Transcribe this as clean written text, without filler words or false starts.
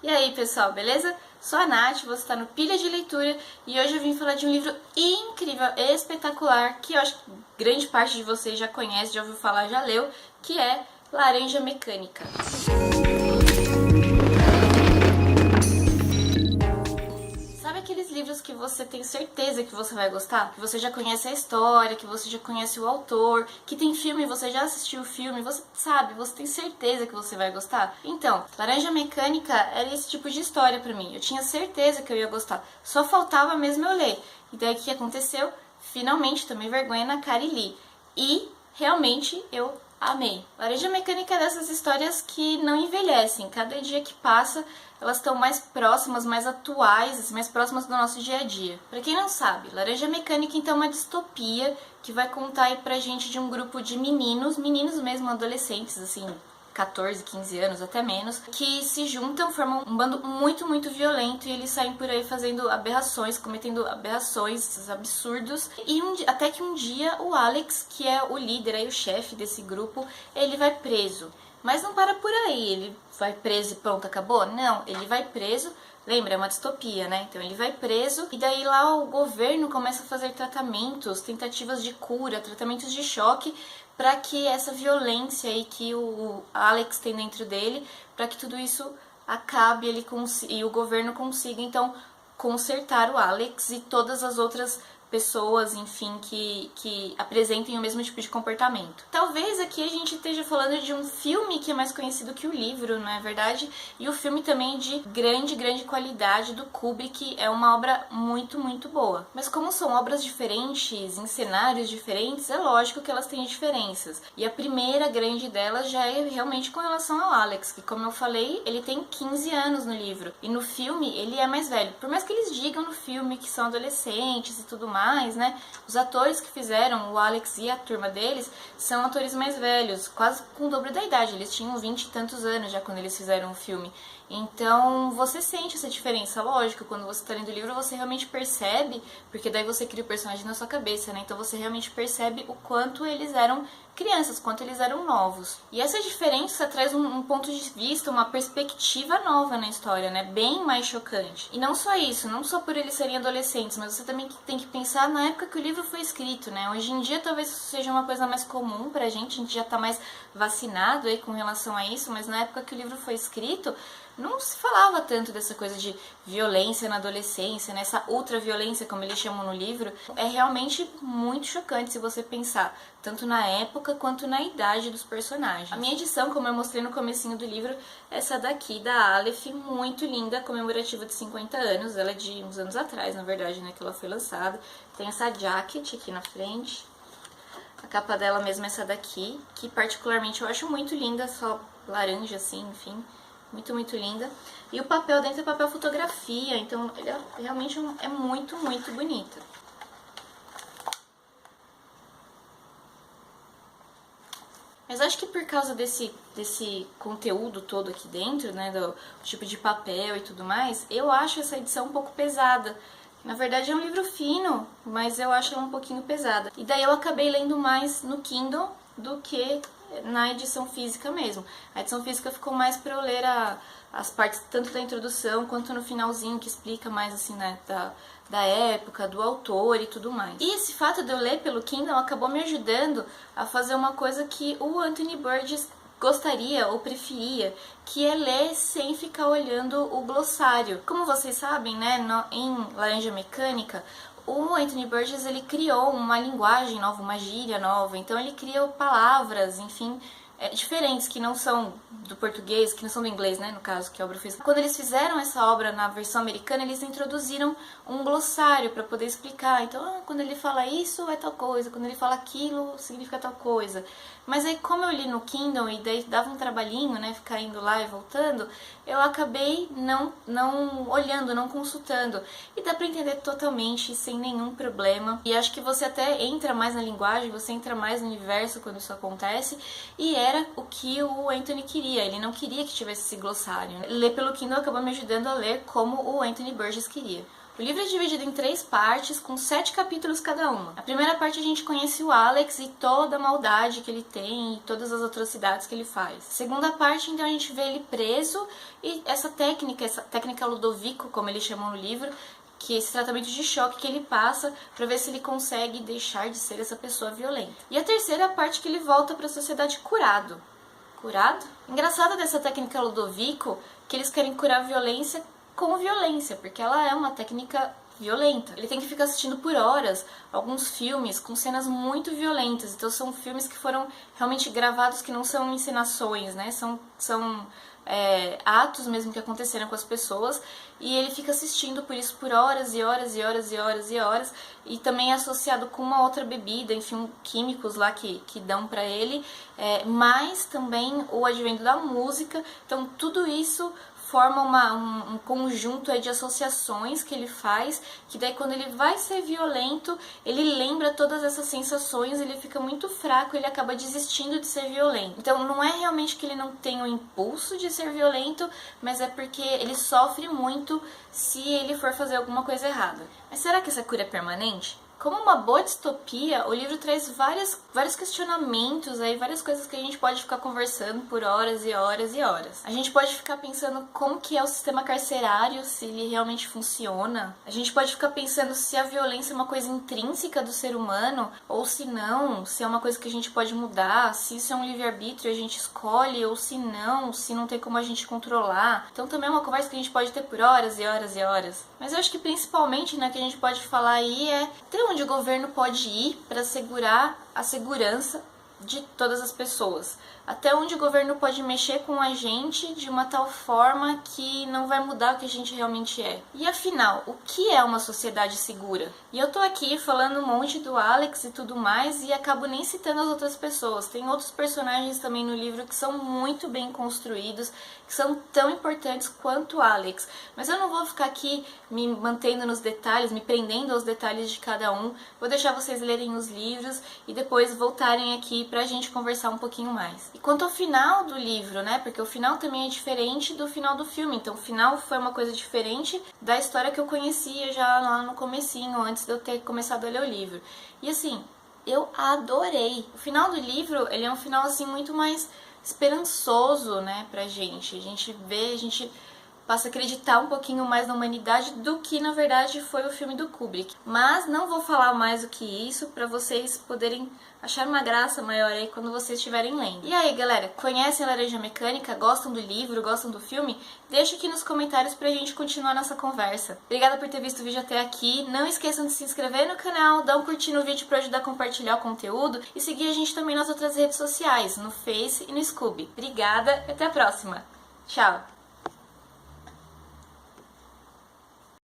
E aí pessoal, beleza? Sou a Nath, você está no Pilha de Leitura e hoje eu vim falar de um livro incrível, espetacular, que eu acho que grande parte de vocês já conhece, já ouviu falar, já leu, que é Laranja Mecânica. Sabe aqueles livros que você tem certeza que você vai gostar? Que você já conhece a história, que você já conhece o autor, que tem filme, você já assistiu o filme, você sabe, você tem certeza que você vai gostar? Então, Laranja Mecânica era esse tipo de história pra mim. Eu tinha certeza que eu ia gostar. Só faltava mesmo eu ler. E daí o que aconteceu? Finalmente tomei vergonha na cara e li. E realmente eu amei. Laranja Mecânica é dessas histórias que não envelhecem. Cada dia que passa, elas estão mais próximas, mais atuais, mais próximas do nosso dia a dia. Pra quem não sabe, Laranja Mecânica então é uma distopia que vai contar aí pra gente de um grupo de meninos mesmo, adolescentes, assim, 14, 15 anos, até menos, que se juntam, formam um bando muito violento e eles saem por aí fazendo aberrações, cometendo aberrações, absurdos. E até que um dia o Alex, que é o líder, aí, o chefe desse grupo, ele vai preso. Mas não para por aí, ele vai preso e pronto, acabou? Não, ele vai preso. Lembra, é uma distopia, né? Então ele vai preso e daí lá o governo começa a fazer tratamentos, tentativas de cura, tratamentos de choque para que essa violência aí que o Alex tem dentro dele, para que tudo isso acabe e o governo consiga então consertar o Alex e todas as outras pessoas, enfim, que apresentem o mesmo tipo de comportamento. Talvez aqui a gente esteja falando de um filme que é mais conhecido que o livro, não é verdade? E o filme também de grande qualidade do Kubrick, é uma obra muito boa. Mas como são obras diferentes, em cenários diferentes, é lógico que elas têm diferenças. E a primeira grande delas já é realmente com relação ao Alex, que como eu falei, ele tem 15 anos no livro. E no filme ele é mais velho. Por mais que eles digam no filme que são adolescentes e tudo mais, né? Os atores que fizeram o Alex e a turma deles são atores mais velhos, quase com o dobro da idade. Eles tinham 20 e tantos anos já quando eles fizeram o filme. Então você sente essa diferença, lógico, quando você está lendo o livro você realmente percebe, porque daí você cria o personagem na sua cabeça, né? Então você realmente percebe o quanto eles eram crianças, quanto eles eram novos. E essa diferença traz um ponto de vista, uma perspectiva nova na história, né? Bem mais chocante. E não só isso, não só por eles serem adolescentes, mas você também tem que pensar na época que o livro foi escrito, né? Hoje em dia talvez isso seja uma coisa mais comum pra gente, a gente já tá mais vacinado aí com relação a isso, mas na época que o livro foi escrito, não se falava tanto dessa coisa de violência na adolescência, né? Essa ultraviolência, como eles chamam no livro. É realmente muito chocante se você pensar, tanto na época quanto na idade dos personagens. A minha edição, como eu mostrei no comecinho do livro, é essa daqui, da Aleph, muito linda, comemorativa de 50 anos. Ela é de uns anos atrás, na verdade, né, que ela foi lançada. Tem essa jacket aqui na frente. A capa dela mesmo é essa daqui, que particularmente eu acho muito linda, só laranja assim, enfim. Muito linda. E o papel dentro é papel fotografia, então ele realmente é muito bonito. Mas acho que por causa desse conteúdo todo aqui dentro, né, do tipo de papel e tudo mais, eu acho essa edição um pouco pesada. Na verdade é um livro fino, mas eu acho ela um pouquinho pesada. E daí eu acabei lendo mais no Kindle do que na edição física mesmo. A edição física ficou mais para eu ler as partes tanto da introdução quanto no finalzinho, que explica mais assim, né, da época, do autor e tudo mais. E esse fato de eu ler pelo Kindle acabou me ajudando a fazer uma coisa que o Anthony Burgess gostaria ou preferia, que é ler sem ficar olhando o glossário. Como vocês sabem, né, em Laranja Mecânica, o Anthony Burgess ele criou uma linguagem nova, uma gíria nova, então ele criou palavras, enfim, diferentes, que não são do português, que não são do inglês, né, no caso, que a obra fez. Quando eles fizeram essa obra na versão americana, eles introduziram um glossário para poder explicar. Então, quando ele fala isso, é tal coisa, quando ele fala aquilo, significa tal coisa. Mas aí, como eu li no Kindle e daí dava um trabalhinho, né, ficar indo lá e voltando, eu acabei não olhando, não consultando. E dá pra entender totalmente, sem nenhum problema. E acho que você até entra mais na linguagem, você entra mais no universo quando isso acontece. E era o que o Anthony queria, ele não queria que tivesse esse glossário. Ler pelo Kindle acabou me ajudando a ler como o Anthony Burgess queria. O livro é dividido em 3 partes, com 7 capítulos cada uma. A primeira parte a gente conhece o Alex e toda a maldade que ele tem e todas as atrocidades que ele faz. A segunda parte, então, a gente vê ele preso e essa técnica Ludovico, como eles chamam no livro, que é esse tratamento de choque que ele passa para ver se ele consegue deixar de ser essa pessoa violenta. E a terceira parte que ele volta para a sociedade curado. Curado? Engraçado dessa técnica Ludovico que eles querem curar a violência com violência, porque ela é uma técnica violenta. Ele tem que ficar assistindo por horas alguns filmes com cenas muito violentas. Então são filmes que foram realmente gravados, que não são encenações, né? São atos mesmo que aconteceram com as pessoas, e ele fica assistindo por isso por horas e horas e horas e horas e horas, e também é associado com uma outra bebida, enfim, químicos lá que dão pra ele, mas também o advento da música. Então tudo isso forma um conjunto aí de associações que ele faz, que daí quando ele vai ser violento, ele lembra todas essas sensações, ele fica muito fraco, ele acaba desistindo de ser violento. Então não é realmente que ele não tem o impulso de ser violento, mas é porque ele sofre muito se ele for fazer alguma coisa errada. Mas será que essa cura é permanente? Como uma boa distopia, o livro traz vários questionamentos, aí, várias coisas que a gente pode ficar conversando por horas e horas e horas. A gente pode ficar pensando como que é o sistema carcerário, se ele realmente funciona. A gente pode ficar pensando se a violência é uma coisa intrínseca do ser humano, ou se não, se é uma coisa que a gente pode mudar, se isso é um livre-arbítrio, a gente escolhe, ou se não tem como a gente controlar. Então também é uma conversa que a gente pode ter por horas e horas e horas. Mas eu acho que principalmente, né, que a gente pode falar aí até onde o governo pode ir para assegurar a segurança de todas as pessoas. Até onde o governo pode mexer com a gente de uma tal forma que não vai mudar o que a gente realmente é. E afinal, o que é uma sociedade segura? E eu tô aqui falando um monte do Alex e tudo mais e acabo nem citando as outras pessoas. Tem outros personagens também no livro que são muito bem construídos, que são tão importantes quanto o Alex. Mas eu não vou ficar aqui me mantendo nos detalhes, me prendendo aos detalhes de cada um. Vou deixar vocês lerem os livros e depois voltarem aqui pra gente conversar um pouquinho mais. E quanto ao final do livro, né? Porque o final também é diferente do final do filme. Então o final foi uma coisa diferente da história que eu conhecia já lá no comecinho, antes de eu ter começado a ler o livro. E assim, eu adorei. O final do livro, ele é um final assim muito mais esperançoso, né, pra gente. A gente passa a acreditar um pouquinho mais na humanidade do que na verdade foi o filme do Kubrick. Mas não vou falar mais do que isso para vocês poderem achar uma graça maior aí quando vocês estiverem lendo. E aí, galera, conhecem a Laranja Mecânica? Gostam do livro? Gostam do filme? Deixa aqui nos comentários pra gente continuar nossa conversa. Obrigada por ter visto o vídeo até aqui. Não esqueçam de se inscrever no canal, dar um curtir no vídeo pra ajudar a compartilhar o conteúdo e seguir a gente também nas outras redes sociais, no Face e no Scooby. Obrigada e até a próxima. Tchau!